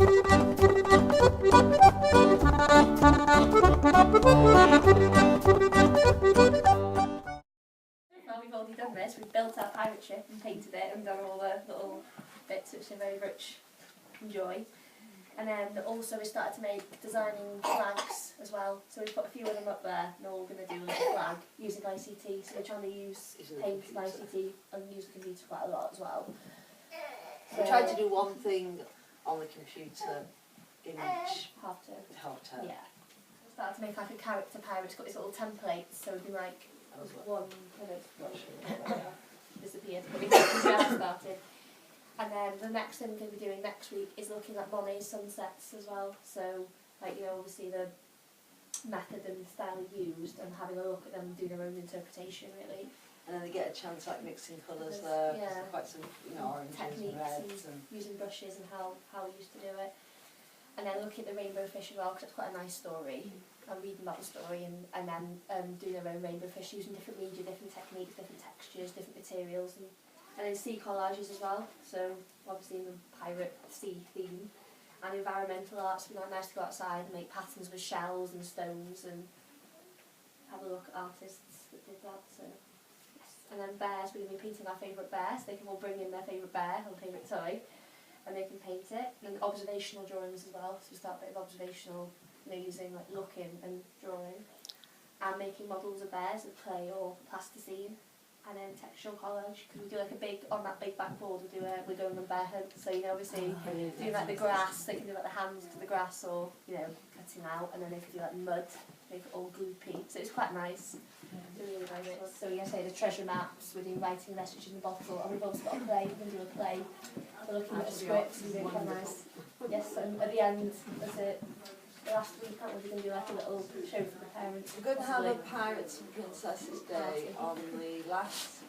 We've already done this, we've built our pirate ship and painted it and done all the little bits which are very rich and joy. And then also we started to make designing flags as well, so we've put a few of them up there and they're all going to do a little flag using ICT, so we're trying to use paint and ICT and use the computer quite a lot as well. We tried to do one thing on the computer in each half term. Yeah. We started to make like a character pirate, it's got these little templates, so it'd be like one kind of disappeared, but we started. And then the next thing we're going to be doing next week is looking at Monet's sunsets as well. So, like, you know, obviously the method and style used and having a look at them and doing their own interpretation, really. And then they get a chance like mixing colours there, because they're quite some, you know, oranges and reds. And using brushes and how we used to do it. And then looking at the rainbow fish as well, because it's quite a nice story. And reading about the story and then doing their own rainbow fish, using different media, different techniques, different textures, different materials. And then sea collages as well, so obviously in the pirate sea theme. And environmental arts, it'd be nice to go outside and make patterns with shells and stones and have a look at artists that did that. So yes. And then bears, we're going to be painting our favourite bear, so they can all bring in their favourite bear or favourite toy and they can paint it. And then observational drawings as well, so we start a bit of observational, you know, using like looking and drawing. And making models of bears with clay or plasticine. And then textual collage, because we do like a big, on that big backboard we're going on bear hunt, so you know obviously doing like the grass, they can do like the hands to the grass or, you know, cutting out, and then they can do like mud, make it all gloopy, so it's quite nice. Really nice. So we're going to say the treasure maps, we're doing writing message in the bottle, and we've also got a play, we're going to do a play, we're looking at the scripts and doing quite nice. Yes, and at the end, that's it. The last week, we're going to do like a little show for the parents. We're going to have a Pirates and Princesses Day on the last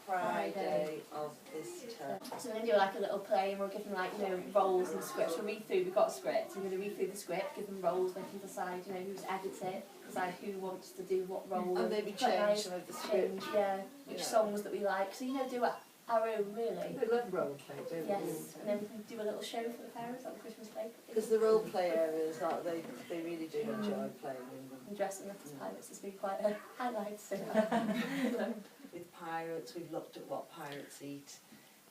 Friday of this term. So we're going to do like a little play and we'll give them like, you know, roles and scripts. We'll read through, we've got a script, we're going to read through the script, give them roles, they can decide, you know, who's edited, decide who wants to do what role. And maybe change some of the script. Yeah, which songs that we like. So, you know, do our own, really. We love role play, don't we? Yes, and then we can do a little show for the parents at the Christmas play. Because the role play areas, they really do enjoy playing in them. And dressing up as pirates has been quite a highlight. So. With pirates, we've looked at what pirates eat.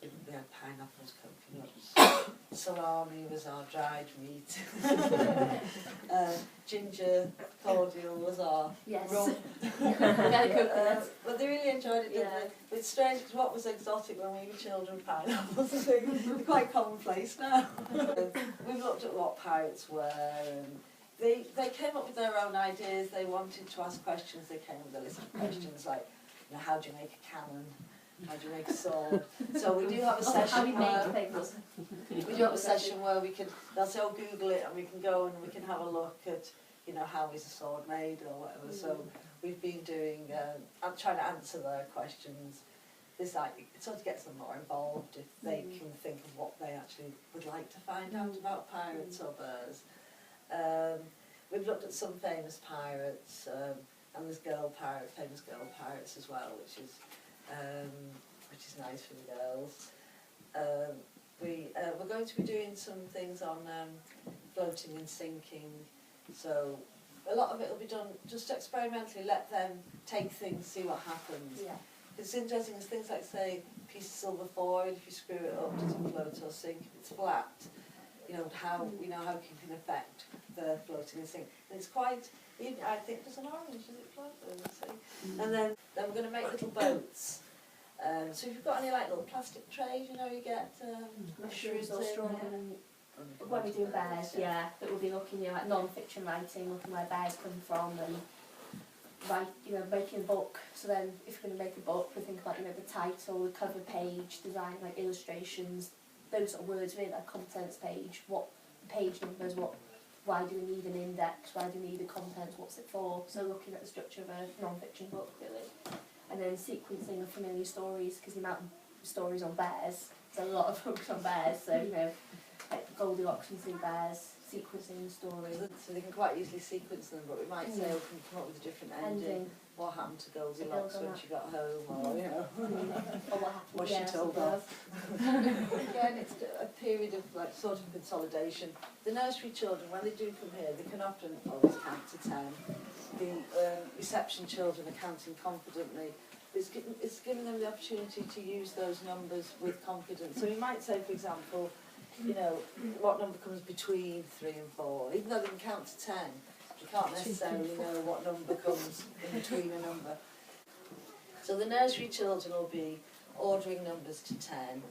We had pineapples, coconuts, salami was our dried meat, ginger cordial was our rum. But they really enjoyed it, didn't they? It's strange because what was exotic when we were children, pineapples, they're quite commonplace now. We've looked at what pirates were and they came up with their own ideas. They wanted to ask questions, they came with a list of questions like, you know, how do you make a cannon? How do you make a sword? So we do have a session where we can, they'll say, oh, Google it, and we can go and we can have a look at, you know, how is a sword made or whatever. So we've been doing, I'm trying to answer their questions. This like, it sort of gets them more involved if they can think of what they actually would like to find out about pirates or bears. We've looked at some famous pirates, and there's famous girl pirates as well, which is nice for the girls. We're going to be doing some things on floating and sinking, so a lot of it will be done just experimentally, let them take things, see what happens. Yeah. It's interesting, it's things like, say, a piece of silver foil, if you screw it up, does it float or sink? If it's flat, you know, how you can affect the floating and sinking. And it's quite, even, I think there's an orange, is it float? Let's see. And then we're going to make little boats. So if you've got any like little plastic trays, you know, you get mushrooms or straw. When we do bears, that we'll be looking, you know, at non-fiction writing, looking where bears come from, and making a book. So then, if we're going to make a book, we think about, you know, the title, the cover page, design, like illustrations, those sort of words, really, like contents page, what page numbers, why do we need an index, why do we need the contents, what's it for? So looking at the structure of a non-fiction book, really. And then sequencing of familiar stories, because the amount of stories on bears, there's a lot of books on bears, so, you know, like Goldilocks and Three Bears, sequencing the story. So they can quite easily sequence them, but we might say, oh, can you come up with a different ending? What happened to Goldilocks when she got home, or, you know, or what happened, was she told off? Again, it's a period of like sort of consolidation. The nursery children, when they do come here, they can often always count to 10. The reception children are counting confidently. It's giving them the opportunity to use those numbers with confidence. So we might say, for example, you know, what number comes between 3 and 4, even though they can count to 10. You can't necessarily know what number comes in between a number. So the nursery children will be ordering numbers to 10,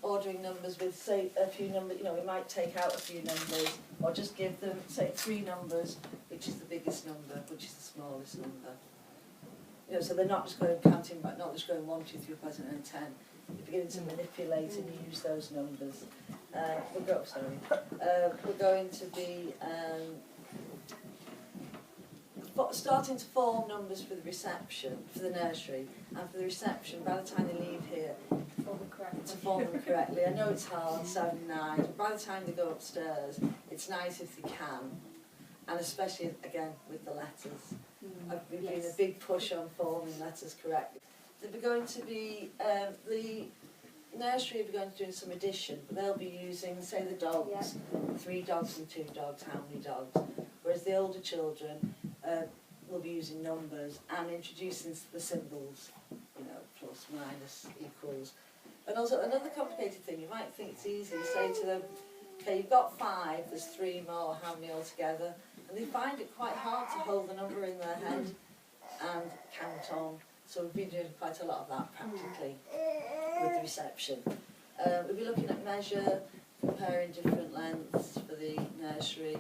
ordering numbers with, say, a few numbers, you know, we might take out a few numbers, or just give them, say, 3 numbers, which is the biggest number, which is the smallest number. You know, so they're not just going counting, but not just going 1, 2, 3, 4, 5, and 10. You're beginning to manipulate and use those numbers. We're going to be starting to form numbers for the reception, for the nursery, and for the reception, by the time they leave here, to form them correctly. I know it's hard, 7, 9, but by the time they go upstairs, it's nice if they can, and especially, again, with the letters. We've been a big push on forming letters correctly. They're going to be, the nursery are going to do some addition, but they'll be using, say, the dogs, 3 dogs and 2 dogs, how many dogs, whereas the older children will be using numbers and introducing the symbols, you know, plus, minus, equals. And also another complicated thing, you might think it's easy to say to them, okay, you've got 5, there's 3 more, how many altogether? And they find it quite hard to hold the number in their head and count on. So we've been doing quite a lot of that practically with the reception. We'll be looking at measure, comparing different lengths for the nursery.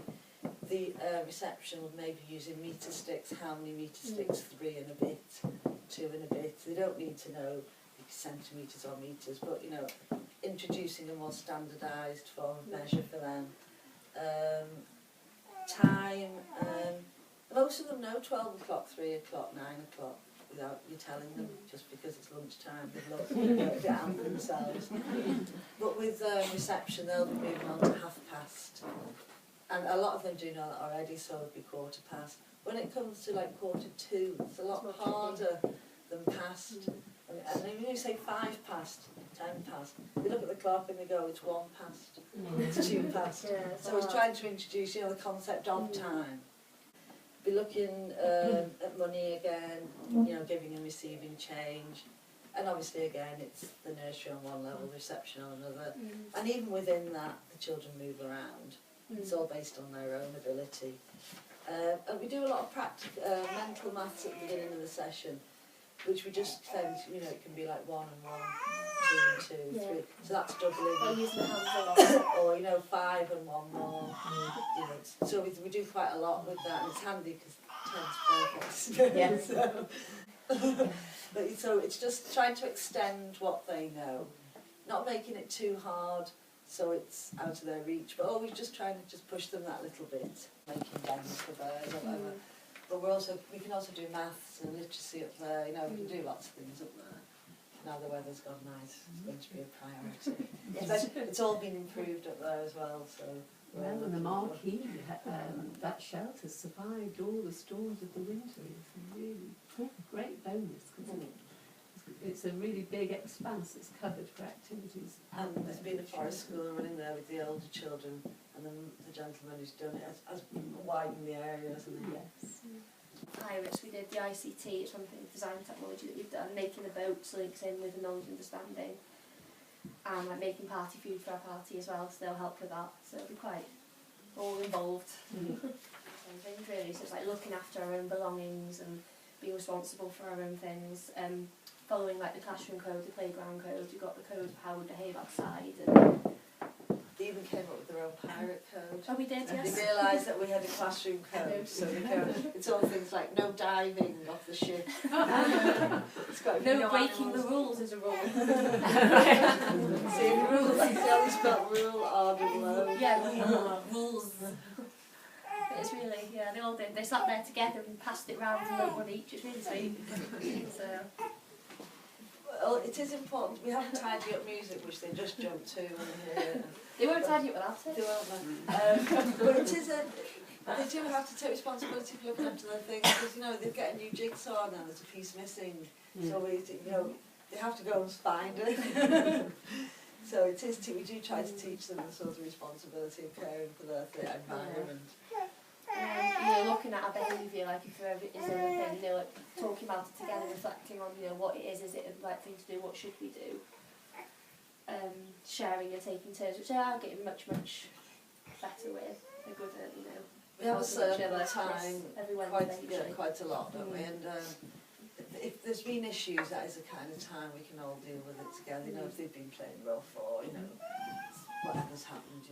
The reception will maybe using metre sticks, how many metre sticks, 3 and a bit, 2 and a bit. They don't need to know centimetres or metres, but you know, introducing a more standardised form of measure for them. Time, most of them know 12 o'clock, 3 o'clock, 9 o'clock, without you telling them, just because it's lunchtime, they've worked it out themselves. But with reception, they'll be moving on to 1/2 and a lot of them do know that already, so it'll be 1/4. When it comes to like 1:45, it's a lot harder than past. And then when you say 5 past, 10 past, they look at the clock and they go, it's 1 past, it's 2 past. So it's trying to introduce, you know, the concept of time. Be looking at money again, you know, giving and receiving change. And obviously again, it's the nursery on one level, reception on another. And even within that, the children move around. It's all based on their own ability. And we do a lot of mental maths at the beginning of the session, which we just tend to, you know, it can be like 1 and 1, 2 and 2, 3. So that's doubling. Or, you know, 5 and 1 more. You know, so we do quite a lot with that, and it's handy because 10's perfect. Yeah. So it's just trying to extend what they know, not making it too hard so it's out of their reach, but always just trying to just push them that little bit, making bends for birds or whatever. But we can also do maths and literacy up there, you know, we can do lots of things up there. Now the weather's gone nice, it's going to be a priority. Yes. It's all been improved up there as well, so... Well, and the marquee, that shelter survived all the storms of the winter. It's a really great bonus, because it's a really big expanse that's covered for activities. And there's been a forest school running there with the older children, and then the gentleman who's done it has widened the area, hasn't he? Yes. Iris, we did the ICT, it's one thing, design technology that we've done, making the boats links in with the knowledge and understanding, and like making party food for our party as well, so they'll help with that, so it'll be quite all involved. Things really, so it's like looking after our own belongings and being responsible for our own things, following like the classroom code, the playground code, you've got the code of how we behave outside. And they even came up with their own pirate code. Oh, we did, yes. They realised that we had a classroom code, so it's all things like no diving off the ship. No breaking the rules is a rule. See, rules, they always spelled rule, odd and low. Yeah, rules. It's really, yeah, they all did. They sat there together and passed it round and wrote one each. It's really sweet. So. Well, it is important. We haven't tidied up music, which they just jumped to. And, they won't graduate will have to. They won't, but it is they do have to take responsibility for looking after their things, because, you know, they get a new jigsaw and there's a piece missing, so they have to go and find it. So it is, we do try to teach them the sort of responsibility of caring for their environment. Looking at our behaviour, like if there ever is anything, like talking about it together, reflecting on, what it is it the right thing to do, what should we do? Sharing and taking turns, which I am getting much, much better with. They're good at, we have a certain time, every quite a lot, don't we? And if there's been issues, that is the kind of time we can all deal with it together. If they've been playing rough or, whatever's happened,